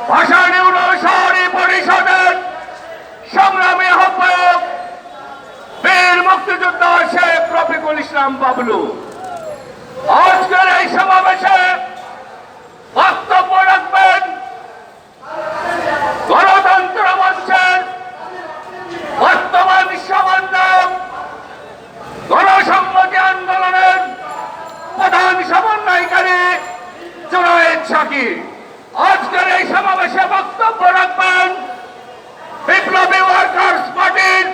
ভাষা নিম্ন শহরী পরিষদের সংগ্রামী আহ্বায়ক বীর মুক্তিযোদ্ধা শেখ রফিকুল ইসলাম বাবলু আজকের এই সমাবেশে বক্তব্য রাখবেন গণতন্ত্র মঞ্চের বর্তমান সমন্বয়ক গণসংহতি আন্দোলনের প্রধান সমন্বয়কারী জুনায়েদ সাকিব। আজকের এই সমাবেশে বক্তব্য রাখবেন বিপ্লবী ওয়ার্কার্স পার্টির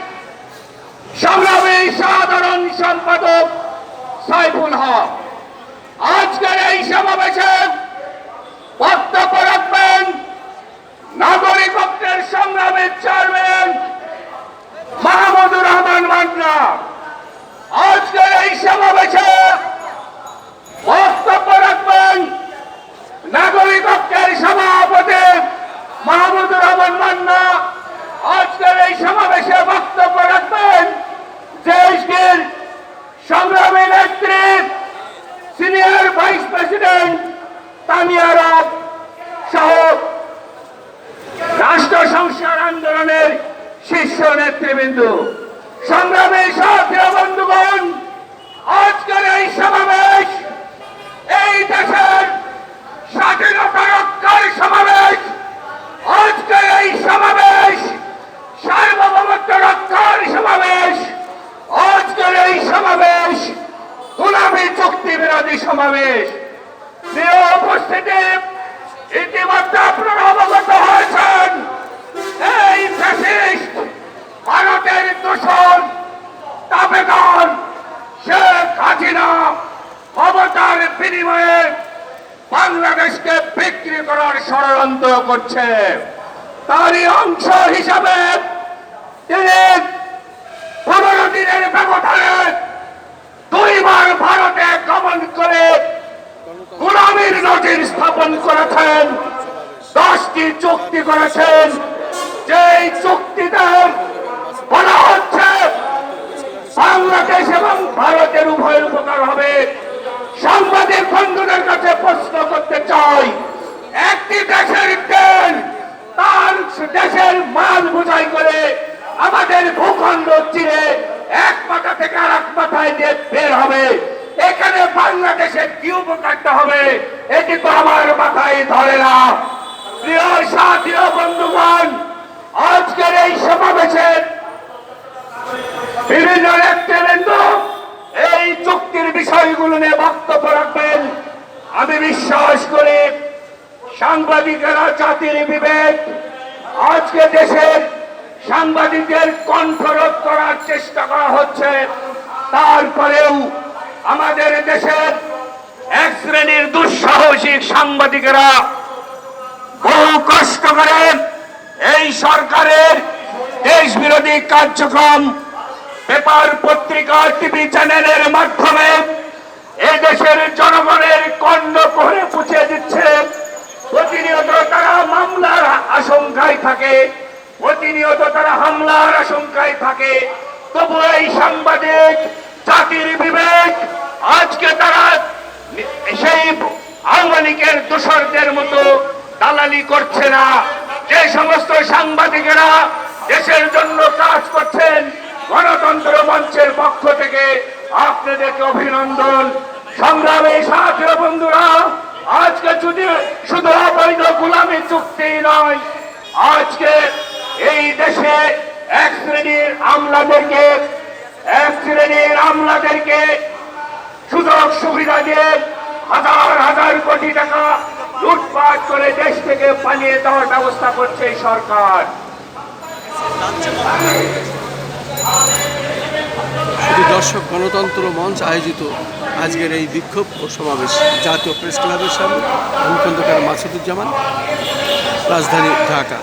সংগ্রামী সাধারণ সম্পাদক সাইফুল হক। আজকের এই সমাবেশে বক্তব্য রাখবেন নাগরিক ঐক্যের সংগ্রামী চেয়ারম্যান মাহমুদুর রহমান মান্না। আজকের এই সমাবেশে বক্তব্য রাখবেন নাগরিক ঐক্যের সভাপতি মাহমুদুর রহমান মান্না। আজকের এই সমাবেশে বক্তব্য রাখবেন দেশটির সংগ্রামী নেত্রী সিনিয়র ভাইস প্রেসিডেন্ট তানিয়া রাত সহ রাষ্ট্র সংস্কার আন্দোলনের শীর্ষ নেতৃবৃন্দ। সংগ্রামী সাথী বন্ধুগণ, আজকের এই সমাবেশ এই দেশের স্বাধীনতা রক্ষার সমাবেশ। আজকের এই সমাবেশ সার্বভৌমত্ব রক্ষার সমাবেশ। আজকের এই সমাবেশ গোলামী চুক্তি বিরোধী সমাবেশ। প্রিয় উপস্থিতি, ইতিমধ্যে আপনারা অবগত হয়েছেন এই ফ্যাসিস্ট ভারতের দূষণ তাবেদার শেখ হাসিনা ক্ষমতার বিনিময়ে বাংলাদেশকে বিক্রি করার ষড়যন্ত্র করছে। তারই অংশ হিসাবে তিনি 15 দিনের ব্যবধানে 2 বার ভারতে গমন করে গোলামীর নজির স্থাপন করেছেন। 10টি চুক্তি করেছেন, যেই চুক্তিতে বলা হচ্ছে বাংলাদেশ এবং ভারতের উভয়ের উপকার হবে। সাংবাদিক বন্ধুদের কাছে প্রশ্ন করতে চাই, একটি দেশের তেল তার দেশের মাল বোঝাই করে আমাদের ভূখণ্ড চিরে এক মাথা থেকে আর এক মাথায় দিয়ে বের হবে, এখানে বাংলাদেশের কি উপকারটা হবে এটি তো আমার মাথায় ধরে না। প্রিয় সাথী ও বন্ধুগণ, আজকের এই সমাবেশের বিভিন্ন নেতৃবৃন্দ এই চুক্তির বিষয়গুলো নিয়ে বক্তব্য রাখবেন। আমি বিশ্বাস করি সাংবাদিকেরা জাতির বিবেক। আজকে দেশের সাংবাদিকদের কণ্ঠরোধ করার চেষ্টা করা হচ্ছে, তারপরেও আমাদের দেশের এক শ্রেণীর দুঃসাহসিক সাংবাদিকেরা বহু কষ্ট করে এই সরকারের দেশ বিরোধী কার্যক্রম পেপার, পত্রিকা, টিভি চ্যানেলের মাধ্যমে এই দেশের জনগণের কর্ণ করে পুছে দিচ্ছে। প্রতিনিয়ত তারা মামলার আশঙ্কায় থাকে, প্রতিনিয়ত তারা হামলার আশঙ্কায় থাকে। তবু এই সাংবাদিক জাতির বিবেক আজকে তারা সেই আওয়ামী লীগের দোসরদের মতো দালালি করছে না। যে সমস্ত সাংবাদিকেরা দেশের জন্য কাজ করছেন, গণতন্ত্র মঞ্চের পক্ষ থেকে আপনাদেরকে অভিনন্দন। সংগ্রামী সাথী বন্ধুরা, আজকে শুধু অবৈধ গোলামী চুক্তি নয়, আজকে এই দেশে এক শ্রেণীর আমলাদেরকে সুযোগ সুবিধা দিয়ে হাজার হাজার কোটি টাকা লুটপাট করে দেশ থেকে পালিয়ে দেওয়ার ব্যবস্থা করছে এই সরকার। দর্শক, গণতন্ত্র মঞ্চ আয়োজিত আজকের এই বিক্ষোভ ও সমাবেশ জাতীয় প্রেস ক্লাবের সামনে। আমি খন্দকার মাসুদুজ্জামান, রাজধানী ঢাকা।